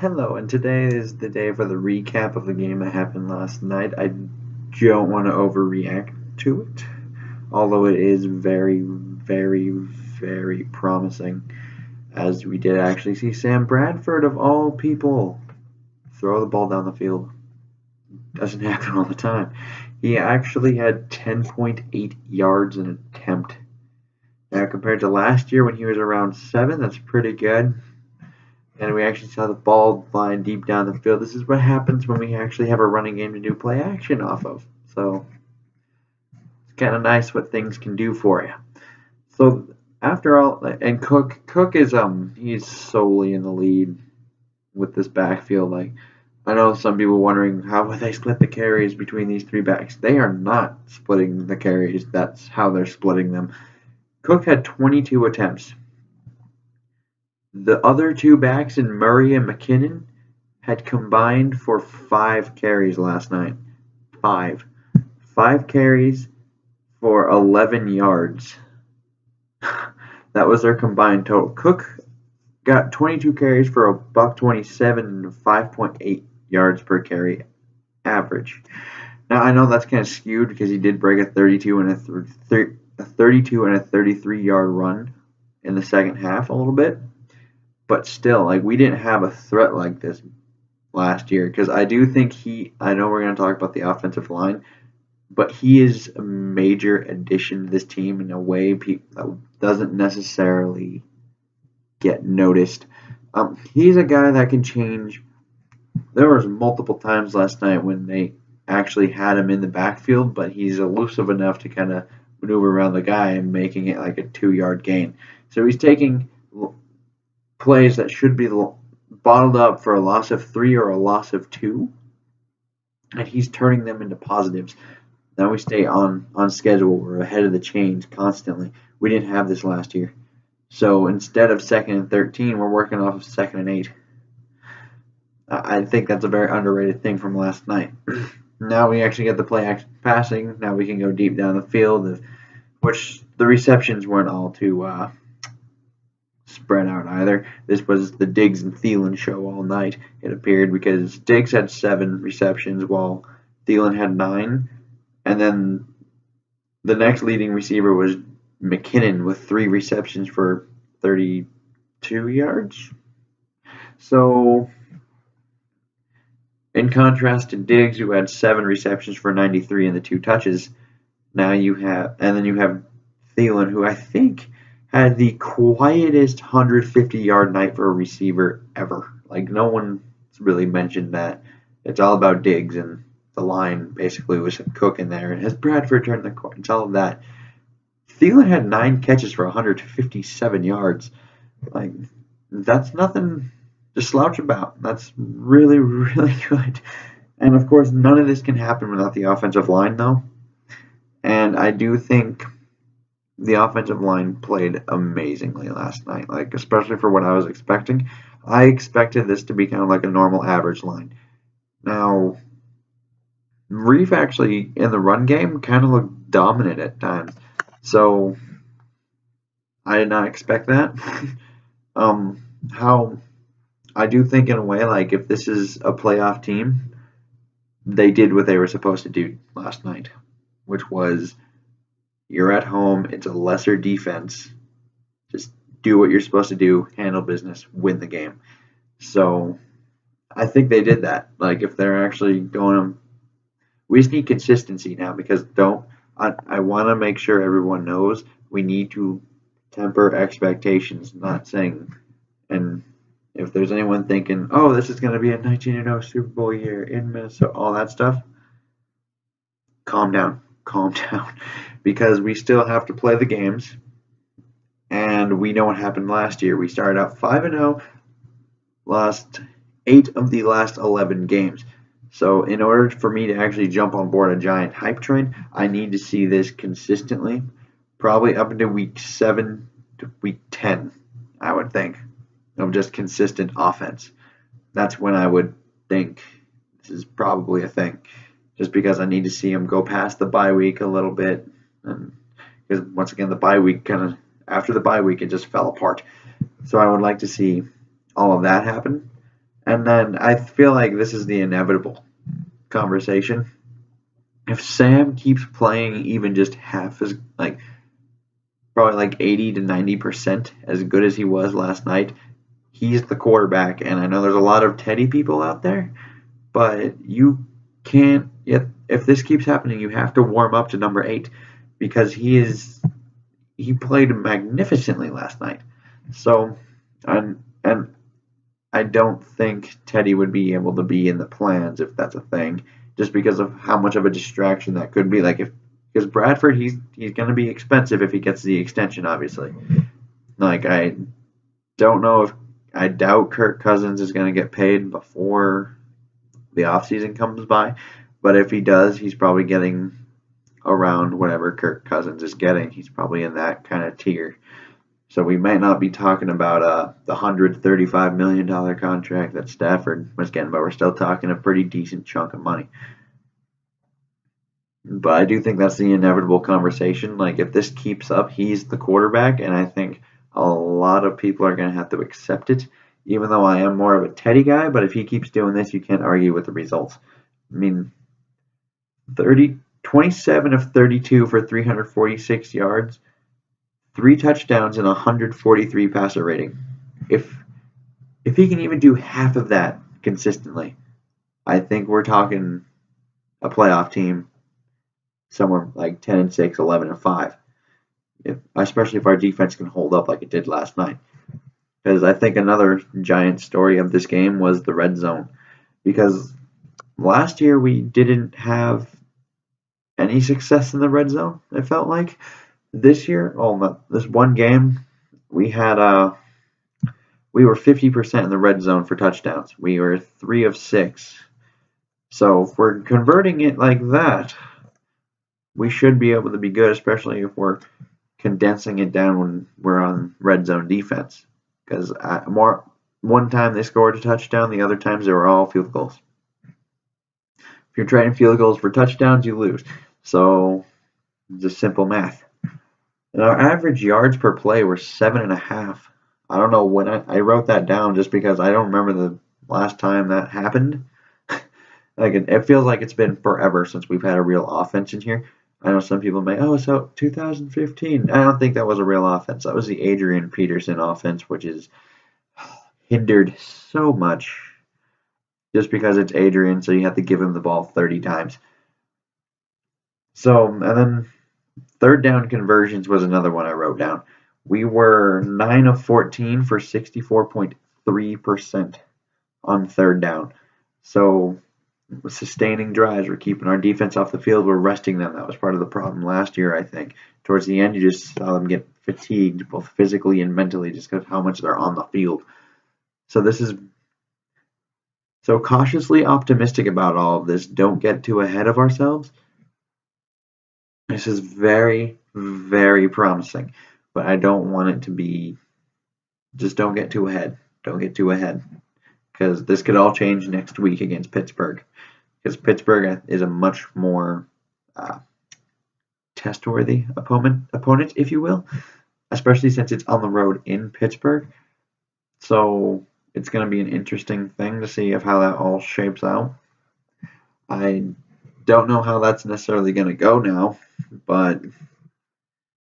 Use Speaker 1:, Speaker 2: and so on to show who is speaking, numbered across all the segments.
Speaker 1: Hello, and today is the day for the recap of the game that happened last night. I don't want to overreact to it, although it is very, very, very promising, as we did actually see Sam Bradford, of all people, throw the ball down the field. Doesn't happen all the time. He actually had 10.8 yards an attempt. Now, compared to last year when he was around 7, that's pretty good. And we actually saw the ball flying deep down the field. This is what happens when we actually have a running game to do play action off of. So it's kind of nice what things can do for you. So after all, and Cook is he's solely in the lead with this backfield. Like, I know some people wondering how would they split the carries between these three backs. They are not splitting the carries. That's how they're splitting them. Cook had 22 attempts. The other two backs in Murray and McKinnon had combined for 5 carries last night. 5. 5 carries for 11 yards. That was their combined total. Cook got 22 carries for a $127 and 5.8 yards per carry average. Now I know that's kind of skewed because he did break a 32 and a 33-yard run in the second half a little bit. But still, like, we didn't have a threat like this last year, because I do think I know we're going to talk about the offensive line, but he is a major addition to this team in a way that doesn't necessarily get noticed. He's a guy that can change. There was multiple times last night when they actually had him in the backfield, but he's elusive enough to kind of maneuver around the guy and making it like a 2-yard gain. So he's taking plays that should be bottled up for a loss of 3 or a loss of 2, and he's turning them into positives. Now we stay on schedule. We're ahead of the chains constantly. We didn't have this last year. So instead of 2nd and 13, we're working off of 2nd and 8. I think that's a very underrated thing from last night. Now we actually get the play action passing. Now we can go deep down the field, which the receptions weren't all too spread out either. This was the Diggs and Thielen show all night, it appeared, because Diggs had 7 receptions while Thielen had 9, and then the next leading receiver was McKinnon with 3 receptions for 32 yards. So in contrast to Diggs, who had 7 receptions for 93 and the 2 touches, then you have Thielen, who I think had the quietest 150-yard night for a receiver ever. Like, no one's really mentioned that. It's all about Diggs, and the line basically was Cook in there. And has Bradford turned the corner? It's all of that. Thielen had 9 catches for 157 yards. Like, that's nothing to slouch about. That's really, really good. And, of course, none of this can happen without the offensive line, though. And I do think the offensive line played amazingly last night, like, especially for what I was expecting. I expected this to be kind of like a normal average line. Now, Reef actually, in the run game, kind of looked dominant at times. So, I did not expect that. How I do think, in a way, like, if this is a playoff team, they did what they were supposed to do last night, which was, you're at home, it's a lesser defense, just do what you're supposed to do, handle business, win the game. So I think they did that. Like, if they're actually going, we just need consistency now, because I want to make sure everyone knows we need to temper expectations. Not saying, and if there's anyone thinking, oh, this is going to be a 19-0 Super Bowl year in Minnesota, all that stuff, calm down, because we still have to play the games, and we know what happened last year. We started out 5-0, lost 8 of the last 11 games. So in order for me to actually jump on board a giant hype train, I need to see this consistently, probably up into week 7 to week 10, I would think, of just consistent offense. That's when I would think this is probably a thing, just because I need to see them go past the bye week a little bit. And because once again, the bye week after the bye week, it just fell apart. So I would like to see all of that happen. And then I feel like this is the inevitable conversation. If Sam keeps playing even just half as, like, probably like 80 to 90% as good as he was last night, he's the quarterback. And I know there's a lot of Teddy people out there, but you can't yet. If this keeps happening, you have to warm up to number 8 because he played magnificently last night. So, and I don't think Teddy would be able to be in the plans if that's a thing, just because of how much of a distraction that could be. Like, if because Bradford, he's going to be expensive if he gets the extension, obviously. Like, I don't know if I doubt Kirk Cousins is going to get paid before the offseason comes by, but if he does, he's probably getting around whatever Kirk Cousins is getting. He's probably in that kind of tier. So we might not be talking about the $135 million contract that Stafford was getting, but we're still talking a pretty decent chunk of money. But I do think that's the inevitable conversation. Like, if this keeps up, he's the quarterback, and I think a lot of people are going to have to accept it, even though I am more of a Teddy guy. But if he keeps doing this, you can't argue with the results. I mean, 27 of 32 for 346 yards, 3 touchdowns, and 143 passer rating. If he can even do half of that consistently, I think we're talking a playoff team somewhere like 10-6, 11-5. Especially if our defense can hold up like it did last night. Because I think another giant story of this game was the red zone. Because last year we didn't have any success in the red zone, it felt like. This year, this one game, we were 50% in the red zone for touchdowns. We were 3 of 6. So if we're converting it like that, we should be able to be good, especially if we're condensing it down when we're on red zone defense. Because one time they scored a touchdown, the other times they were all field goals. If you're trading field goals for touchdowns, you lose. So just simple math. And our average yards per play were 7.5. I don't know when I wrote that down just because I don't remember the last time that happened. Like, it feels like it's been forever since we've had a real offense in here. I know some people may, so 2015. I don't think that was a real offense. That was the Adrian Peterson offense, which is hindered so much just because it's Adrian, so you have to give him the ball 30 times. So, and then third down conversions was another one I wrote down. We were 9 of 14 for 64.3% on third down. So, sustaining drives, we're keeping our defense off the field, we're resting them. That was part of the problem last year, I think. Towards the end, you just saw them get fatigued, both physically and mentally, just because of how much they're on the field. So this is so cautiously optimistic about all of this. Don't get too ahead of ourselves. This is very, very promising, but I don't want it to be, just don't get too ahead. Don't get too ahead, because this could all change next week against Pittsburgh. Because Pittsburgh is a much more test-worthy opponent, if you will, especially since it's on the road in Pittsburgh. So it's going to be an interesting thing to see how that all shapes out. I don't know how that's necessarily going to go now, but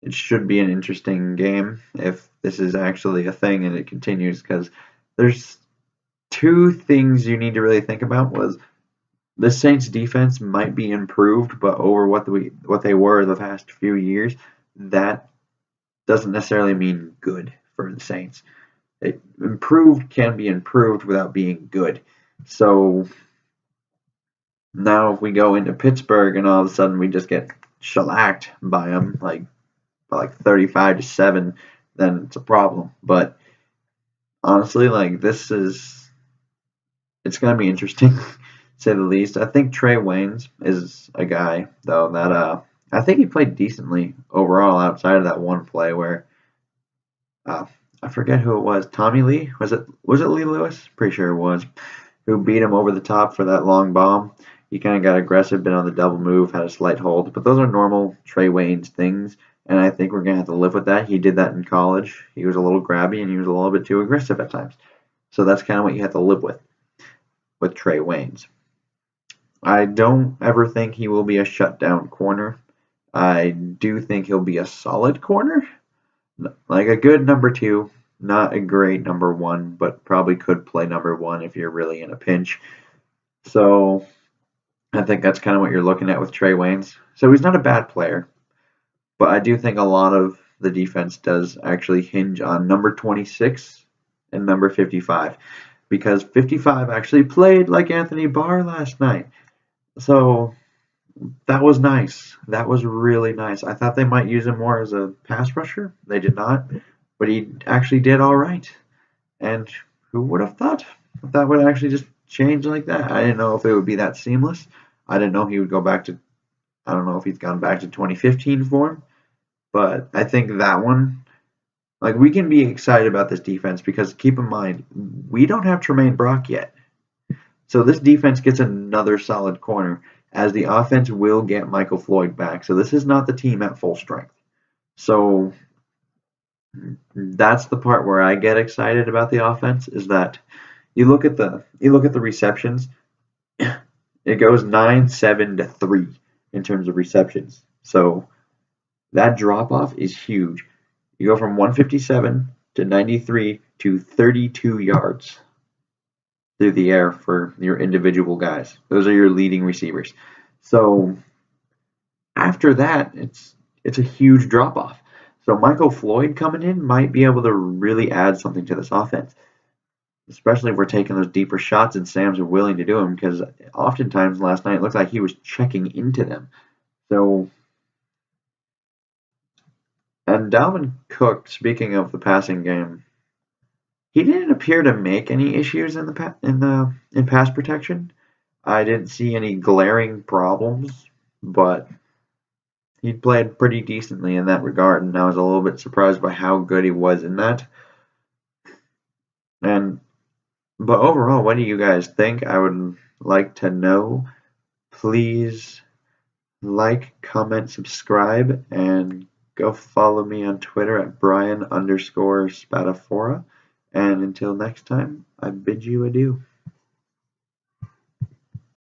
Speaker 1: it should be an interesting game if this is actually a thing and it continues, because there's 2 things you need to really think about. Was the Saints defense might be improved, but over what they were the past few years, that doesn't necessarily mean good for the Saints. Improved can be improved without being good. So now if we go into Pittsburgh and all of a sudden we just get shellacked by them, like 35-7, then it's a problem. But honestly, it's going to be interesting. Say the least. I think Trey Waynes is a guy, though, that I think he played decently overall outside of that one play where I forget who it was. Tommy Lee? Was it Lee Lewis? Pretty sure it was. Who beat him over the top for that long bomb. He kind of got aggressive, been on the double move, had a slight hold. But those are normal Trey Waynes things, and I think we're going to have to live with that. He did that in college. He was a little grabby, and he was a little bit too aggressive at times. So that's kind of what you have to live with. with Trey Waynes. I don't ever think he will be a shutdown corner. I do think he'll be a solid corner, like a good number 2, not a great number 1, but probably could play number 1 if you're really in a pinch. So I think that's kind of what you're looking at with Trey Waynes. So he's not a bad player, but I do think a lot of the defense does actually hinge on number 26 and number 55, because 55 actually played like Anthony Barr last night. So that was nice. That was really nice. I thought they might use him more as a pass rusher. They did not, but he actually did all right. And who would have thought that would actually just change like that? I didn't know if it would be that seamless. I didn't know he would go back to, I don't know if he's gone back to 2015 form, but I think that one, like, we can be excited about this defense because keep in mind, we don't have Tremaine Brock yet. So this defense gets another solid corner, as the offense will get Michael Floyd back. So this is not the team at full strength. So that's the part where I get excited about the offense, is that you look at the receptions, it goes 9-7-3 in terms of receptions. So that drop off is huge. You go from 157 to 93 to 32 yards through the air for your individual guys. Those are your leading receivers. So after that, it's a huge drop off. So Michael Floyd coming in might be able to really add something to this offense, especially if we're taking those deeper shots and Sam's willing to do them, because oftentimes last night it looked like he was checking into them. So, and Dalvin Cook, speaking of the passing game, he didn't appear to make any issues in pass protection. I didn't see any glaring problems, but he played pretty decently in that regard, and I was a little bit surprised by how good he was in that. But overall, what do you guys think? I would like to know. Please like, comment, subscribe, and go follow me on Twitter at Brian_Spatafora. And until next time, I bid you adieu.